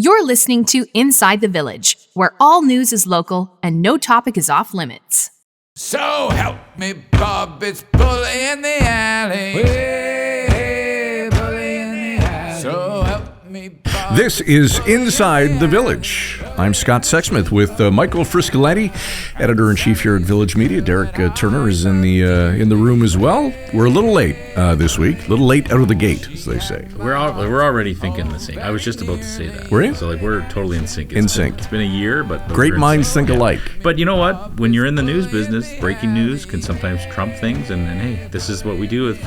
You're listening to Inside the Village, where all news is local and no topic is off limits. So help me, Bob, it's bully in the alley. Hey, bully in the alley. So help me, Bob. This is Inside the Village. I'm Scott Sexsmith with Michael Friscoletti, editor-in-chief here at Village Media. Derek Turner is in the room as well. We're a little late this week, a little late out of the gate, as they say. We're already thinking the same. I was just about to say that. Were you? So we're totally in sync. In sync. It's been a year, but great minds think alike. But you know what? When you're in the news business, breaking news can sometimes trump things. And hey, this is what we do. If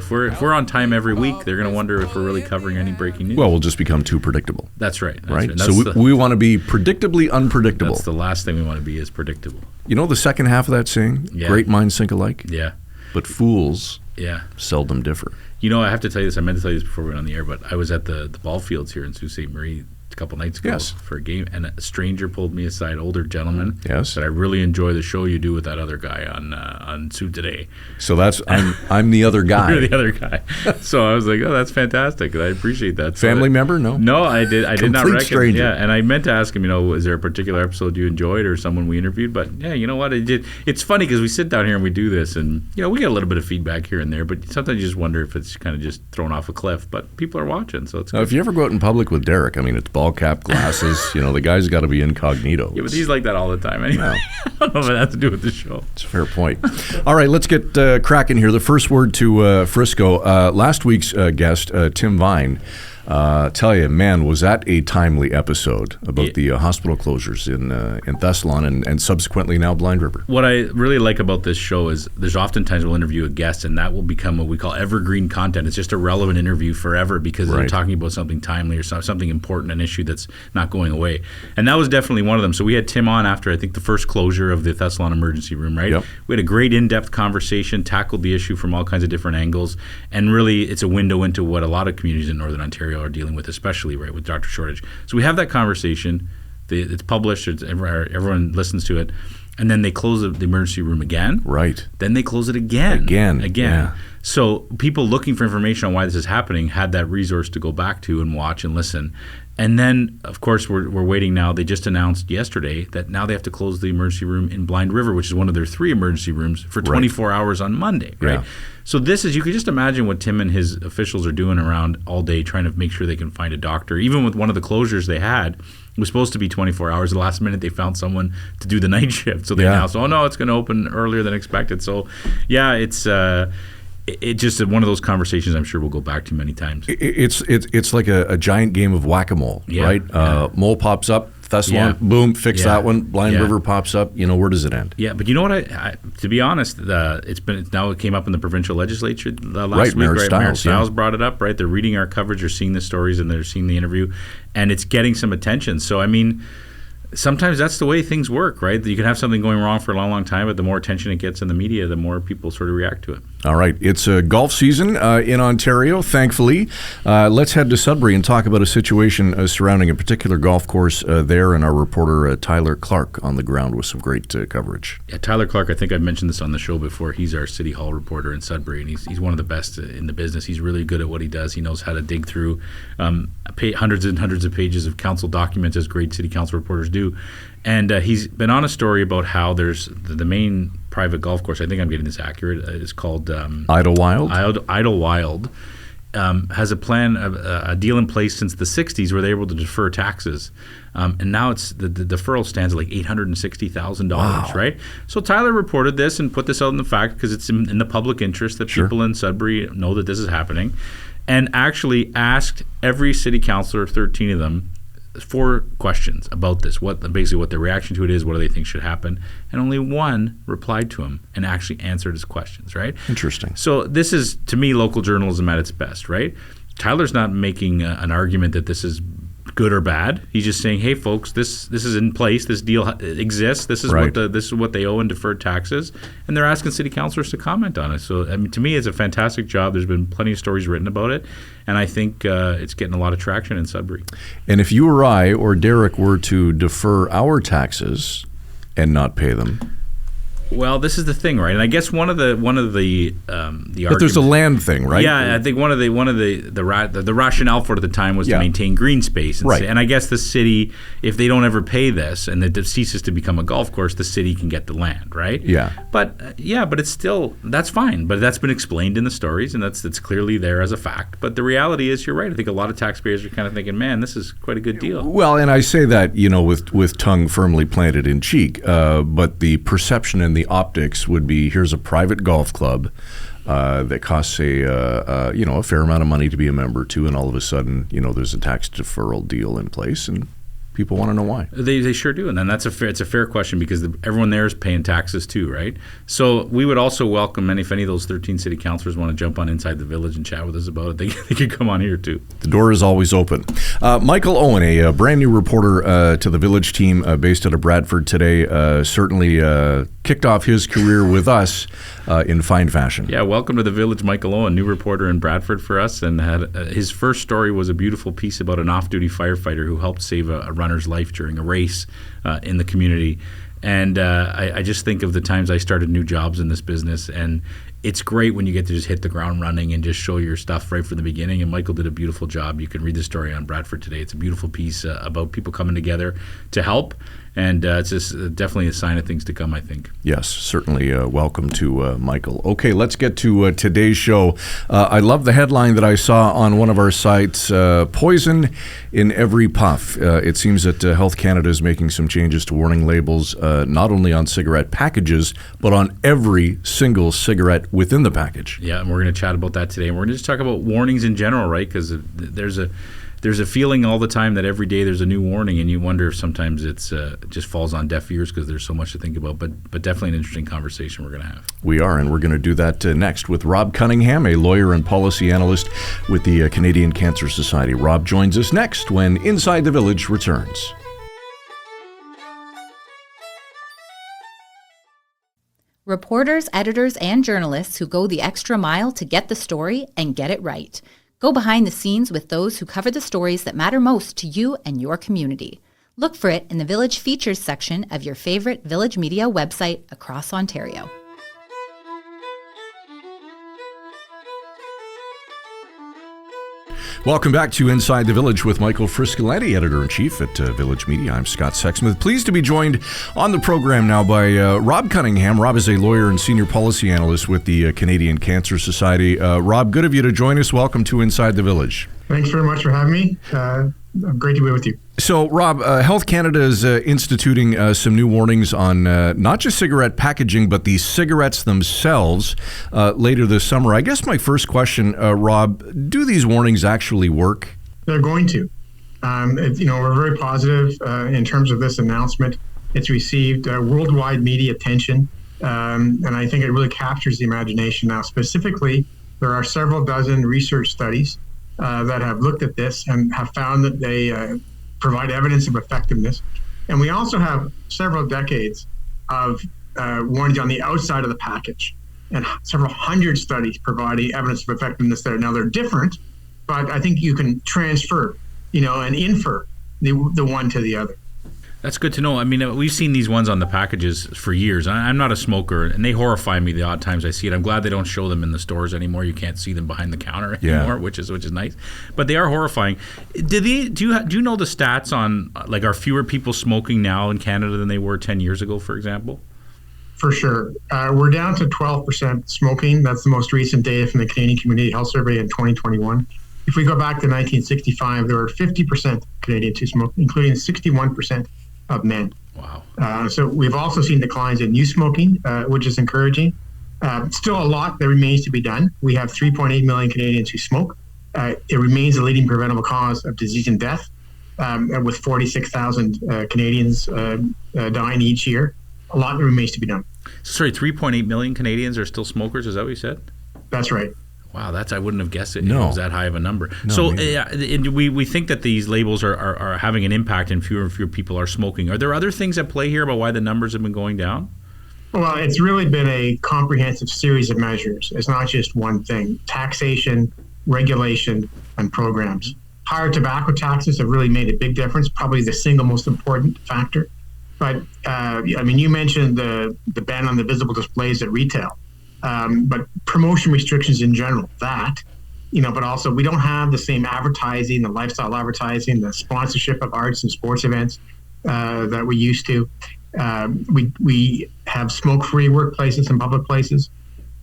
we're on time every week, they're going to wonder if we're really covering any breaking news. Well, we'll just become too predictable. That's right. So we want to be predictably unpredictable. That's the last thing we want to be, is predictable. You know the second half of that saying? Yeah. Great minds think alike? Yeah. But fools seldom differ. You know, I have to tell you this. I meant to tell you this before we went on the air, but I was at the ball fields here in Sault Ste. Marie a couple nights ago for a game, and a stranger pulled me aside, older gentleman, said, "I really enjoy the show you do with that other guy on Sault Today." So that's I'm the other guy. You're the other guy. So I was like, "Oh, that's fantastic. I appreciate that." Family member? No, I did not recognize. Stranger. Yeah, and I meant to ask him, is there a particular episode you enjoyed or someone we interviewed? But yeah, you know what? It's funny because we sit down here and we do this, and we get a little bit of feedback here and there, but sometimes you just wonder if it's kind of just thrown off a cliff. But people are watching, so it's good. Now, if you ever go out in public with Derek, it's ball cap, glasses. The guy's got to be incognito. Yeah, but he's like that all the time anyway. No. I don't know if it has to do with the show. It's a fair point. All right, let's get cracking here. The first word to Frisco. Last week's guest, Tim Vine. Tell you, man, was that a timely episode about the hospital closures in Thessalon and subsequently now Blind River. What I really like about this show is there's oftentimes we'll interview a guest and that will become what we call evergreen content. It's just a relevant interview forever because they're talking about something timely or something important, an issue that's not going away. And that was definitely one of them. So we had Tim on after, I think, the first closure of the Thessalon emergency room, right? Yep. We had a great in-depth conversation, tackled the issue from all kinds of different angles, and really it's a window into what a lot of communities in Northern Ontario are dealing with, especially with doctor shortage. So we have that conversation. It's published. Everyone listens to it, and then they close the emergency room again. Right. Then they close it again. Yeah. So people looking for information on why this is happening had that resource to go back to and watch and listen. And then, of course, we're waiting now. They just announced yesterday that now they have to close the emergency room in Blind River, which is one of their 3 emergency rooms, for 24 hours on Monday, right? Yeah. So you can just imagine what Tim and his officials are doing around all day trying to make sure they can find a doctor. Even with one of the closures they had, it was supposed to be 24 hours. The last minute, they found someone to do the night shift. So they announced, oh, no, it's going to open earlier than expected. So, yeah, it's just one of those conversations I'm sure we'll go back to many times. It's like a giant game of whack-a-mole, right? Mole pops up, Thessalon, boom, fix that one. Blind River pops up. Where does it end? Yeah, but you know what? I to be honest, it came up in the provincial legislature last week. Mayor Stiles brought it up. Right, they're reading our coverage, they're seeing the stories, and they're seeing the interview, and it's getting some attention. So sometimes that's the way things work, right? You can have something going wrong for a long, long time, but the more attention it gets in the media, the more people sort of react to it. All right. It's golf season in Ontario, thankfully. Let's head to Sudbury and talk about a situation surrounding a particular golf course there, and our reporter Tyler Clark on the ground with some great coverage. Yeah, Tyler Clark, I think I've mentioned this on the show before. He's our City Hall reporter in Sudbury, and he's one of the best in the business. He's really good at what he does. He knows how to dig through hundreds and hundreds of pages of council documents, as great city council reporters do. And he's been on a story about how there's the main private golf course, I think I'm getting this accurate, is called Idlewild. Idlewild has a plan, a deal in place since the 60s where they're able to defer taxes. And now it's the deferral stands at like $860,000, right? So Tyler reported this and put this out in the fact because it's in the public interest that people in Sudbury know that this is happening, and actually asked every city councillor, 13 of them, 4 questions about this, basically what their reaction to it is, what do they think should happen, and only one replied to him and actually answered his questions, right? Interesting. So this is, to me, local journalism at its best, right? Tyler's not making an argument that this is good or bad. He's just saying, hey, folks, this is in place. This deal exists. This is what they owe in deferred taxes, and they're asking city councilors to comment on it. So, to me, it's a fantastic job. There's been plenty of stories written about it, and I think it's getting a lot of traction in Sudbury. And if you or I or Derek were to defer our taxes and not pay them, Well, this is the thing, right? And I guess one of the But there's a land thing, right? Yeah, I think one of the rationale for it at the time was to maintain green space, and I guess the city, if they don't ever pay this and it ceases to become a golf course, the city can get the land, right? Yeah. But it's still, that's fine. But that's been explained in the stories, and that's clearly there as a fact. But the reality is, you're right. I think a lot of taxpayers are kind of thinking, man, this is quite a good deal. Well, and I say that, with tongue firmly planted in cheek, but the perception and the optics would be, here's a private golf club that costs a fair amount of money to be a member to, and all of a sudden, there's a tax deferral deal in place, and people want to know why. They sure do, and then it's a fair question because everyone there is paying taxes too, right? So we would also welcome, and if any of those 13 city councilors want to jump on Inside the Village and chat with us about it, they could come on here too. The door is always open. Michael Owen, a brand new reporter to the Village team based out of Bradford today, certainly kicked off his career with us in fine fashion. Yeah, welcome to the Village, Michael Owen, new reporter in Bradford for us, and had his first story was a beautiful piece about an off-duty firefighter who helped save a runner's life during a race in the community. And I just think of the times I started new jobs in this business, and it's great when you get to just hit the ground running and just show your stuff right from the beginning. And Michael did a beautiful job. You can read the story on Bradford Today. It's a beautiful piece about people coming together to help. And it's just definitely a sign of things to come, I think. Yes, certainly welcome to Michael. Okay, let's get to today's show. I love the headline that I saw on one of our sites, Poison in Every Puff. It seems that Health Canada is making some changes to warning labels, not only on cigarette packages, but on every single cigarette within the package. Yeah, and we're going to chat about that today. And we're going to just talk about warnings in general, right? Because there's a feeling all the time that every day there's a new warning, and you wonder if sometimes it just falls on deaf ears because there's so much to think about. But definitely an interesting conversation we're going to have. We are, and we're going to do that next with Rob Cunningham, a lawyer and policy analyst with the Canadian Cancer Society. Rob joins us next when Inside the Village returns. Reporters, editors, and journalists who go the extra mile to get the story and get it right. Go behind the scenes with those who cover the stories that matter most to you and your community. Look for it in the Village Features section of your favorite Village Media website across Ontario. Welcome back to Inside the Village with Michael Friscoletti, Editor-in-Chief at Village Media. I'm Scott Sexsmith. Pleased to be joined on the program now by Rob Cunningham. Rob is a lawyer and senior policy analyst with the Canadian Cancer Society. Rob, good of you to join us. Welcome to Inside the Village. Thanks very much for having me. Great to be with you. So, Rob, Health Canada is instituting some new warnings on not just cigarette packaging, but the cigarettes themselves later this summer. I guess my first question, Rob, do these warnings actually work? They're going to. We're very positive in terms of this announcement. It's received worldwide media attention, and I think it really captures the imagination now. Specifically, there are several dozen research studies that have looked at this and have found that they provide evidence of effectiveness. And we also have several decades of warnings on the outside of the package and several hundred studies providing evidence of effectiveness there. Now, they're different, but I think you can transfer, and infer the one to the other. That's good to know. I mean, we've seen these ones on the packages for years. I'm not a smoker, and they horrify me the odd times I see it. I'm glad they don't show them in the stores anymore. You can't see them behind the counter anymore, which is nice. But they are horrifying. Do you know the stats on, like, are fewer people smoking now in Canada than they were 10 years ago, for example? For sure. We're down to 12% smoking. That's the most recent data from the Canadian Community Health Survey in 2021. If we go back to 1965, there were 50% Canadians who smoked, including 61% of men. Wow. So we've also seen declines in youth smoking, which is encouraging. Still a lot that remains to be done. We have 3.8 million Canadians who smoke. It remains the leading preventable cause of disease and death, with 46,000 Canadians dying each year. A lot that remains to be done. Sorry, 3.8 million Canadians are still smokers. Is that what you said? That's right. Wow, I wouldn't have guessed it. No. It was that high of a number. No, so we think that these labels are having an impact and fewer people are smoking. Are there other things at play here about why the numbers have been going down? Well, it's really been a comprehensive series of measures. It's not just one thing. Taxation, regulation, and programs. Higher tobacco taxes have really made a big difference, probably the single most important factor. But I mean, you mentioned the ban on the visible displays at retail, but promotion restrictions in general. But also we don't have the same advertising, the lifestyle advertising, the sponsorship of arts and sports events that we used to. We have smoke-free workplaces and public places.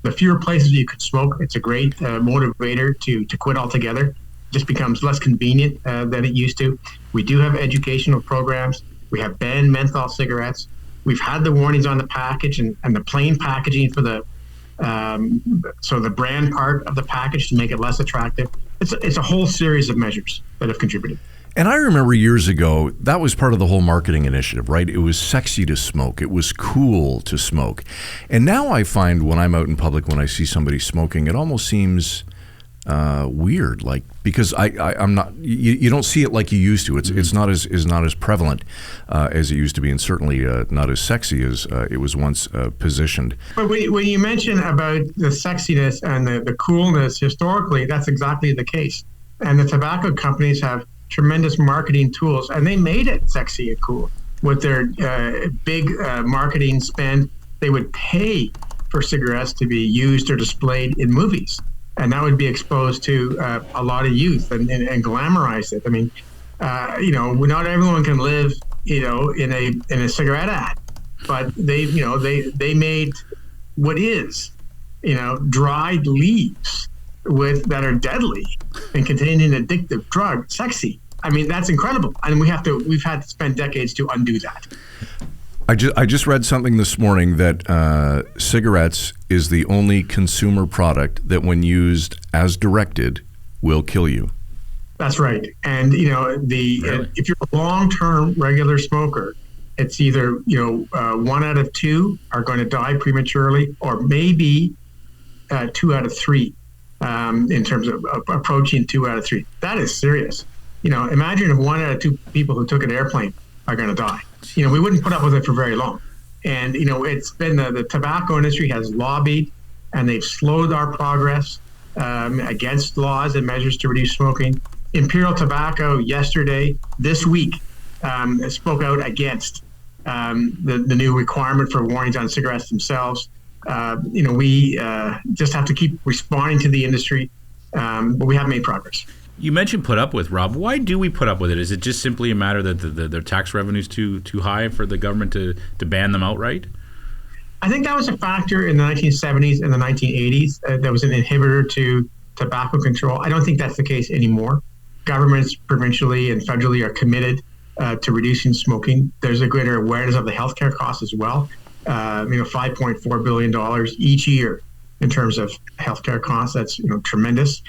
The fewer places you could smoke, it's a great motivator to quit altogether. It just becomes less convenient than it used to. We do have educational programs. We have banned menthol cigarettes. We've had the warnings on the package and the plain packaging for the the brand part of the package to make it less attractive. It's a whole series of measures that have contributed. And I remember years ago, that was part of the whole marketing initiative, right? It was sexy to smoke. It was cool to smoke. And now I find when I'm out in public, when I see somebody smoking, it almost seems weird, like, because I'm not. You don't see it like you used to. It's not as prevalent as it used to be, and certainly not as sexy as it was once positioned. But when you mention about the sexiness and the coolness, historically, that's exactly the case. And the tobacco companies have tremendous marketing tools, and they made it sexy and cool with their big marketing spend. They would pay for cigarettes to be used or displayed in movies, and that would be exposed to a lot of youth and glamorize it. I mean, not everyone can live, in a cigarette ad, but they made what is, dried leaves that are deadly and containing an addictive drug sexy. I mean, that's incredible, and we've had to spend decades to undo that. I just read something this morning that cigarettes is the only consumer product that, when used as directed, will kill you. That's right. And if you're a long-term regular smoker, it's either 1 out of 2 are going to die prematurely, or maybe 2 out of 3 in terms of approaching 2 out of 3. That is serious. Imagine if 1 out of 2 people who took an airplane are going to die. We wouldn't put up with it for very long. And, it's been the tobacco industry has lobbied, and they've slowed our progress against laws and measures to reduce smoking. Imperial Tobacco this week, spoke out against the new requirement for warnings on cigarettes themselves. We just have to keep responding to the industry, but we have made progress. You mentioned put up with, Rob. Why do we put up with it? Is it just simply a matter that the tax revenue is too high for the government to ban them outright? I think that was a factor in the 1970s and the 1980s. That was an inhibitor to tobacco control. I don't think that's the case anymore. Governments provincially and federally are committed to reducing smoking. There's a greater awareness of the healthcare costs as well. $5.4 billion each year in terms of healthcare costs. That's tremendous.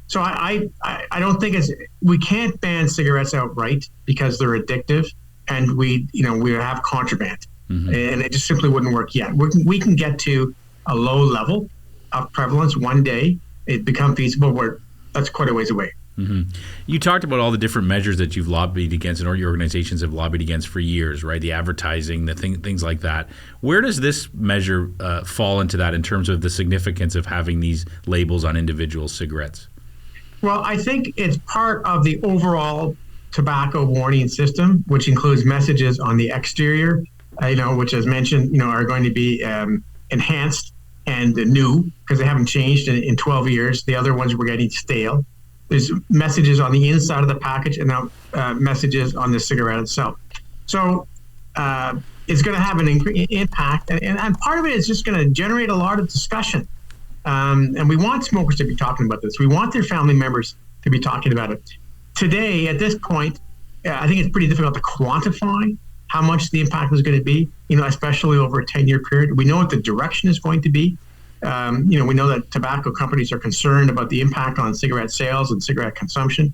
So I don't think we can't ban cigarettes outright because they're addictive, and we have contraband, and it just simply wouldn't work yet. We can get to a low level of prevalence one day. It become feasible, where that's quite a ways away. Mm-hmm. You talked about all the different measures that you've lobbied against, and all your organizations have lobbied against for years, right? The advertising, things like that. Where does this measure fall into that in terms of the significance of having these labels on individual cigarettes? Well, I think it's part of the overall tobacco warning system, which includes messages on the exterior, which, as mentioned, are going to be enhanced and new because they haven't changed in 12 years. The other ones were getting stale. There's messages on the inside of the package, and now messages on the cigarette itself. So it's going to have an impact, and part of it is just going to generate a lot of discussion. And we want smokers to be talking about this. We want their family members to be talking about it. Today, at this point, I think it's pretty difficult to quantify how much the impact is going to be, especially over a 10-year period. We know what the direction is going to be. We know that tobacco companies are concerned about the impact on cigarette sales and cigarette consumption.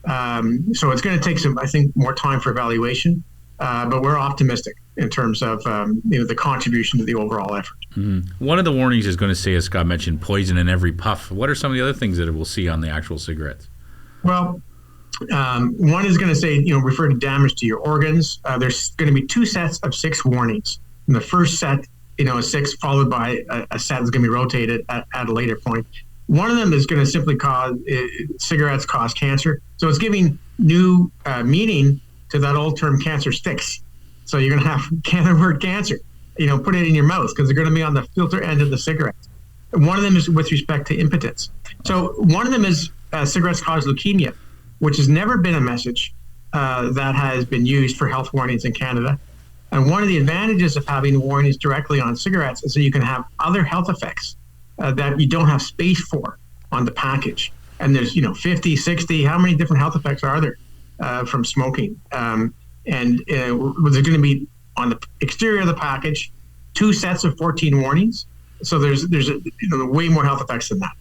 So it's going to take more time for evaluation. But we're optimistic in terms of the contribution to the overall effort. Mm-hmm. One of the warnings is going to say, as Scott mentioned, poison in every puff. What are some of the other things that we'll see on the actual cigarettes? Well, one is going to say, refer to damage to your organs. There's going to be 2 sets of 6 warnings. And the first set, is 6, followed by a set that's going to be rotated at a later point. One of them is going to simply cause cigarettes cause cancer. So it's giving new meaning to that old term, cancer sticks. So you're going to have word cancer. Put it in your mouth because they're going to be on the filter end of the cigarettes. And one of them is with respect to impotence. So one of them is cigarettes cause leukemia, which has never been a message that has been used for health warnings in Canada. And one of the advantages of having warnings directly on cigarettes is that you can have other health effects that you don't have space for on the package. And there's, 50, 60, how many different health effects are there from smoking? And there's going to be on the exterior of the package 2 sets of 14 warnings. So there's way more health effects than that.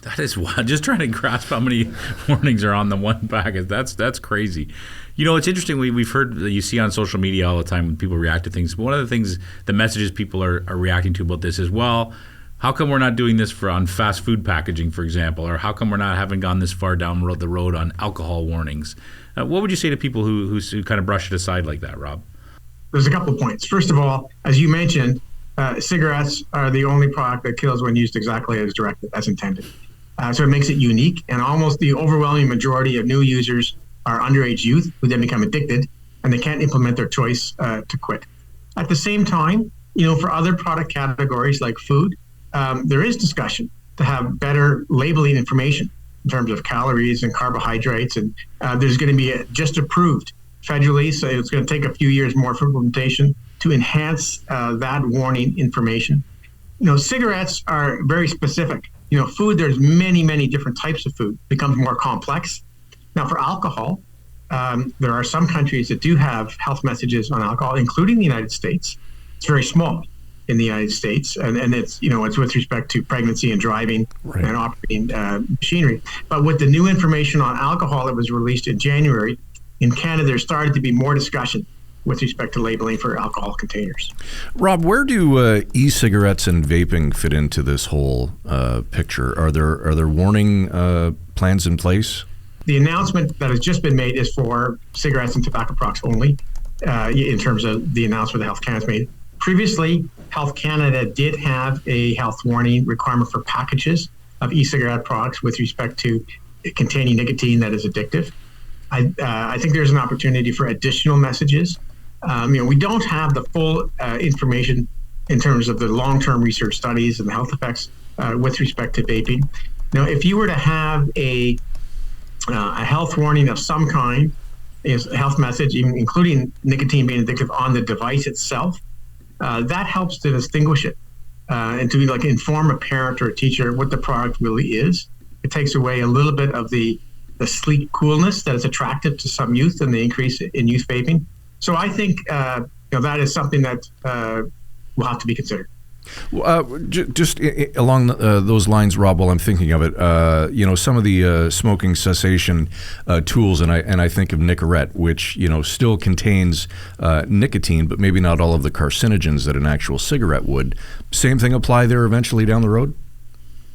That is wild. Just trying to grasp how many warnings are on the one packet. That's crazy. It's interesting. We've heard that you see on social media all the time when people react to things. One of the things, the messages people are reacting to about this is, well, how come we're not doing this on fast food packaging, for example, or how come we're not having gone this far down the road on alcohol warnings? What would you say to people who kind of brush it aside like that, Rob? There's a couple of points. First of all, as you mentioned, cigarettes are the only product that kills when used exactly as directed, as intended. So it makes it unique, and almost the overwhelming majority of new users are underage youth who then become addicted, and they can't implement their choice to quit. At the same time, for other product categories like food, there is discussion to have better labeling information in terms of calories and carbohydrates, and there's going to be just approved federally, so it's going to take a few years more for implementation to enhance that warning information. Cigarettes are very specific. Food, there's many, many different types of food. It becomes more complex. Now, for alcohol, there are some countries that do have health messages on alcohol, including the United States. It's very small in the United States, and it's it's with respect to pregnancy and driving and operating machinery. But with the new information on alcohol that was released in January, in Canada, there started to be more discussion with respect to labeling for alcohol containers. Rob, where do e-cigarettes and vaping fit into this whole picture? Are there warning plans in place? The announcement that has just been made is for cigarettes and tobacco products only, in terms of the announcement that Health Canada's made. Previously, Health Canada did have a health warning requirement for packages of e-cigarette products with respect to containing nicotine that is addictive. I think there's an opportunity for additional messages. We don't have the full information in terms of the long-term research studies and the health effects with respect to vaping. Now, if you were to have a health warning of some kind, a health message, even including nicotine being addictive on the device itself, that helps to distinguish it and to inform a parent or a teacher what the product really is. It takes away a little bit of the sleek coolness that is attractive to some youth and the increase in youth vaping. So I think that is something that will have to be considered. Just along those lines, Rob, while I'm thinking of it, some of the smoking cessation tools, and I think of Nicorette, which still contains nicotine, but maybe not all of the carcinogens that an actual cigarette would. Same thing apply there eventually down the road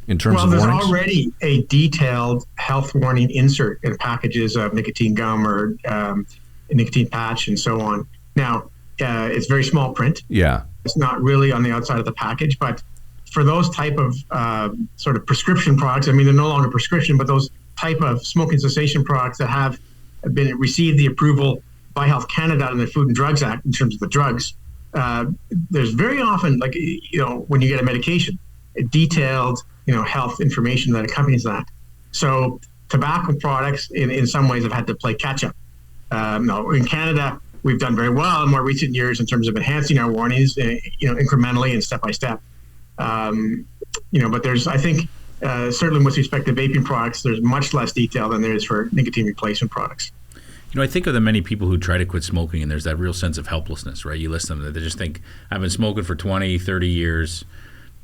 in terms of warnings? Well, there's already a detailed health warning insert in packages of nicotine gum or nicotine patch and so on. Now, it's very small print. Yeah. It's not really on the outside of the package, but for those type of sort of prescription products, they're no longer prescription, but those type of smoking cessation products that have received the approval by Health Canada and the Food and Drugs Act in terms of the drugs, there's very often, when you get a medication, a detailed, health information that accompanies that. So tobacco products in some ways have had to play catch up. In Canada, we've done very well in more recent years in terms of enhancing our warnings, incrementally and step by step. But there's, I think, certainly with respect to vaping products, there's much less detail than there is for nicotine replacement products. I think of the many people who try to quit smoking, and there's that real sense of helplessness, right? You listen to them, they just think, I've been smoking for 20, 30 years.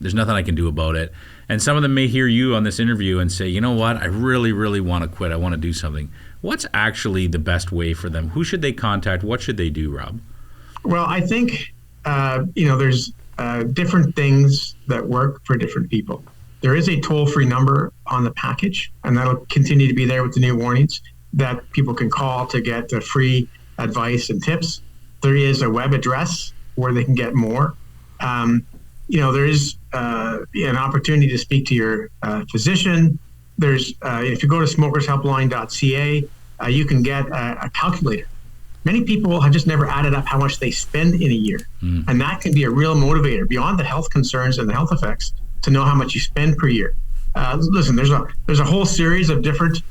There's nothing I can do about it. And some of them may hear you on this interview and say, you know what, I really, really want to quit. I want to do something. What's actually the best way for them? Who should they contact? What should they do, Rob? Well, I think, there's different things that work for different people. There is a toll-free number on the package, and that'll continue to be there with the new warnings that people can call to get free advice and tips. There is a web address where they can get more. There is an opportunity to speak to your physician. There's if you go to smokershelpline.ca, you can get a calculator many people have just never added up how much they spend in a year. And that can be a real motivator beyond the health concerns and the health effects to know how much you spend per year. Listen, there's a whole series of different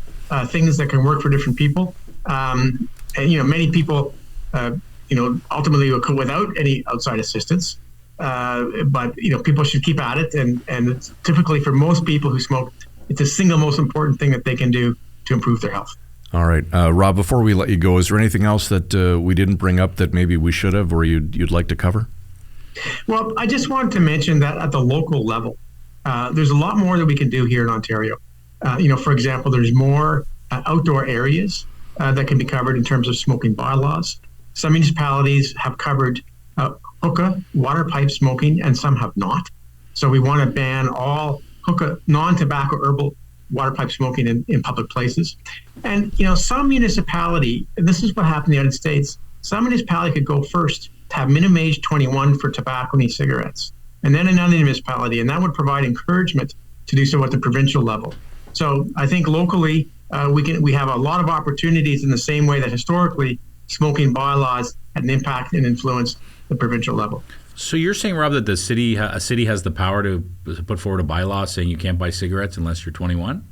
things that can work for different people. And, many people, ultimately will go without any outside assistance. But people should keep at it. And it's typically for most people who smoke, it's the single most important thing that they can do to improve their health. All right. Rob, before we let you go, is there anything else that we didn't bring up that maybe we should have or you'd like to cover? Well, I just wanted to mention that at the local level, there's a lot more that we can do here in Ontario. For example, there's more outdoor areas that can be covered in terms of smoking bylaws. Some municipalities have covered hookah, water pipe smoking, and some have not. So we want to ban all hookah, non-tobacco herbal water pipe smoking in public places. And, some municipality, and this is what happened in the United States, some municipality could go first to have minimum age 21 for tobacco and e-cigarettes, and then another municipality, and that would provide encouragement to do so at the provincial level. So I think locally, we have a lot of opportunities in the same way that historically smoking bylaws had an impact and influence the provincial level. So you're saying, Rob, that a city has the power to put forward a bylaw saying you can't buy cigarettes unless you're 21?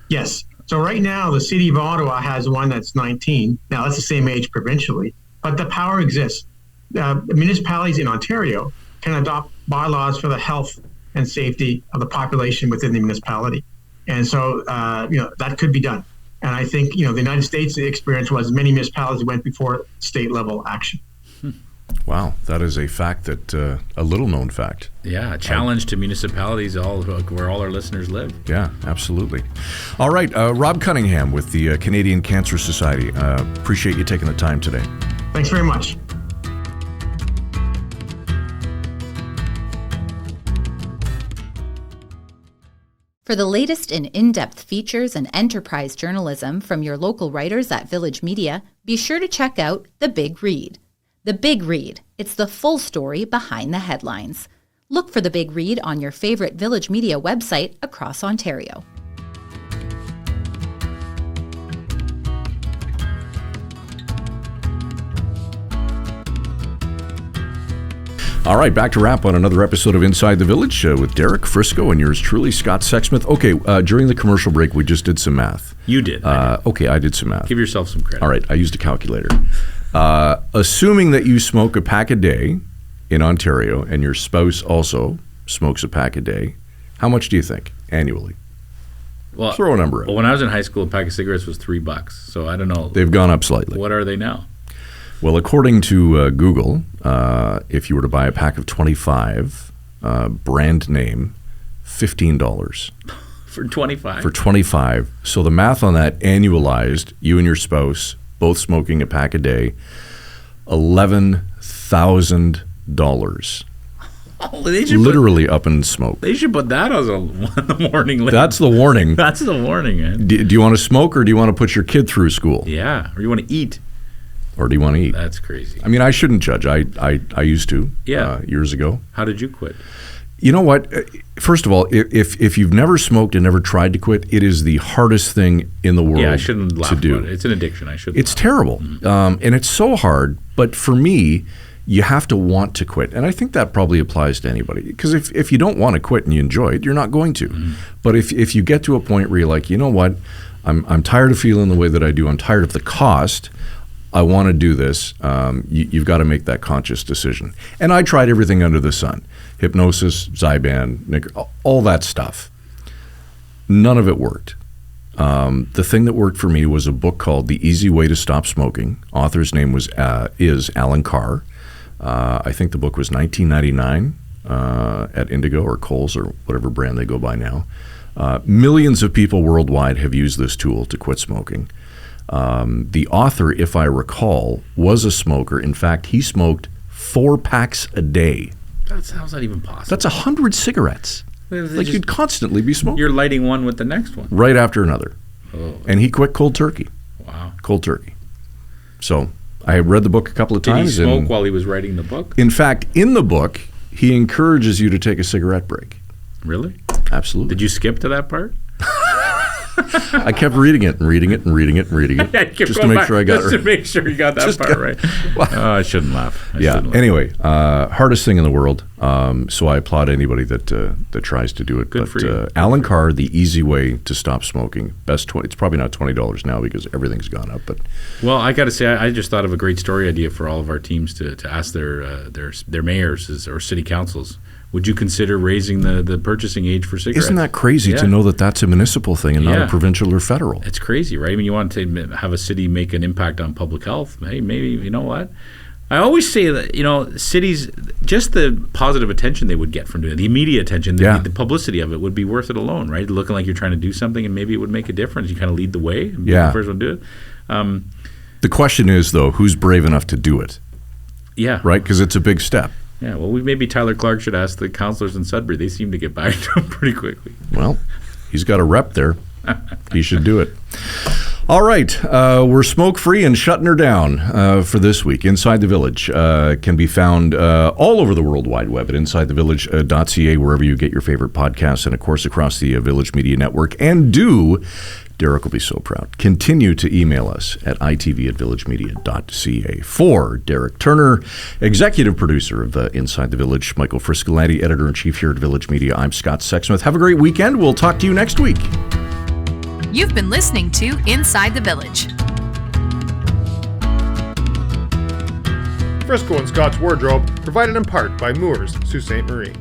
Yes. So right now, the city of Ottawa has one that's 19. Now, that's the same age provincially, but the power exists. Municipalities in Ontario can adopt bylaws for the health and safety of the population within the municipality. And so, that could be done. And I think, the United States experience was many municipalities went before state level action. Wow, that is a fact that a little known fact. Yeah, a challenge to municipalities where all our listeners live. Yeah, absolutely. All right, Rob Cunningham with the Canadian Cancer Society. Appreciate you taking the time today. Thanks very much. For the latest in in-depth features and enterprise journalism from your local writers at Village Media, be sure to check out The Big Read. The Big Read. It's the full story behind the headlines. Look for The Big Read on your favorite Village Media website across Ontario. All right, back to wrap on another episode of Inside the Village with Derek Frisco and yours truly, Scott Sexsmith. Okay, during the commercial break, we just did some math. You did. Okay, I did some math. Give yourself some credit. All right, I used a calculator. Assuming that you smoke a pack a day in Ontario and your spouse also smokes a pack a day, how much do you think annually? Well, throw a number out. Well, when I was in high school, a pack of cigarettes was $3. So I don't know. They've gone up slightly. What are they now? Well, according to Google, if you were to buy a pack of 25, brand name, $15. For 25? For 25. So the math on that, annualized, you and your spouse, both smoking a pack a day, $11,000. Oh, literally up in smoke. They should put that as a warning list. That's the warning. That's the warning, man. Do you want to smoke or do you want to put your kid through school? Yeah, or you want to eat. Or do you want to eat? That's crazy. I mean, I shouldn't judge. I used to years ago. How did you quit? You know what? First of all, if you've never smoked and never tried to quit, it is the hardest thing in the world I shouldn't laugh to do. About it. It's an addiction. I shouldn't. It's terrible. And it's so hard. But for me, you have to want to quit. And I think that probably applies to anybody. Because if you don't want to quit and you enjoy it, you're not going to. But if you get to a point where you're like, you know what? I'm tired of feeling the way that I do. I'm tired of the cost. I want to do this. You've got to make that conscious decision. And I tried everything under the sun. Hypnosis, Zyban, all that stuff. None of it worked. The thing that worked for me was a book called The Easy Way to Stop Smoking. Author's name is Alan Carr. I think the book was $19.99 at Indigo or Kohl's or whatever brand they go by now. Millions of people worldwide have used this tool to quit smoking. The author, if I recall, was a smoker. In fact, he smoked 4 packs a day. How's that even possible? That's 100 cigarettes. Like you'd constantly be smoking. You're lighting one with the next one. Right after another. Oh. And he quit cold turkey. Wow. Cold turkey. So I read the book a couple of times. Did he smoke while he was writing the book? In fact, in the book, he encourages you to take a cigarette break. Really? Absolutely. Did you skip to that part? I kept reading it just to make sure I got just to make sure you got that part right. Oh, I shouldn't laugh. Anyway, hardest thing in the world. So I applaud anybody that tries to do it. Good for you. Alan Carr, the easy way to stop smoking. It's probably not $20 now because everything's gone up. But well, I got to say, I just thought of a great story idea for all of our teams to ask their mayors or city councils. Would you consider raising the purchasing age for cigarettes? Isn't that crazy to know that that's a municipal thing and not a provincial or federal? It's crazy, right? I mean, you want to have a city make an impact on public health. Hey, maybe, you know what? I always say that, cities, just the positive attention they would get from doing it, the immediate attention, the publicity of it would be worth it alone, right? Looking like you're trying to do something and maybe it would make a difference. You kind of lead the way and be the first one to do it. The question is, though, who's brave enough to do it? Yeah. Right? Because it's a big step. Yeah, well, maybe Tyler Clark should ask the councillors in Sudbury. They seem to get back to him pretty quickly. Well, he's got a rep there. He should do it. All right. We're smoke-free and shutting her down for this week. Inside the Village can be found all over the World Wide Web at insidethevillage.ca, wherever you get your favorite podcasts, and, of course, across the Village Media Network. And Derek will be so proud, continue to email us at itv@villagemedia.ca. For Derek Turner, executive producer of Inside the Village, Michael Friscolanti, editor-in-chief here at Village Media, I'm Scott Sexsmith. Have a great weekend. We'll talk to you next week. You've been listening to Inside the Village. Frisco and Scott's Wardrobe, provided in part by Moores, Sault Ste. Marie.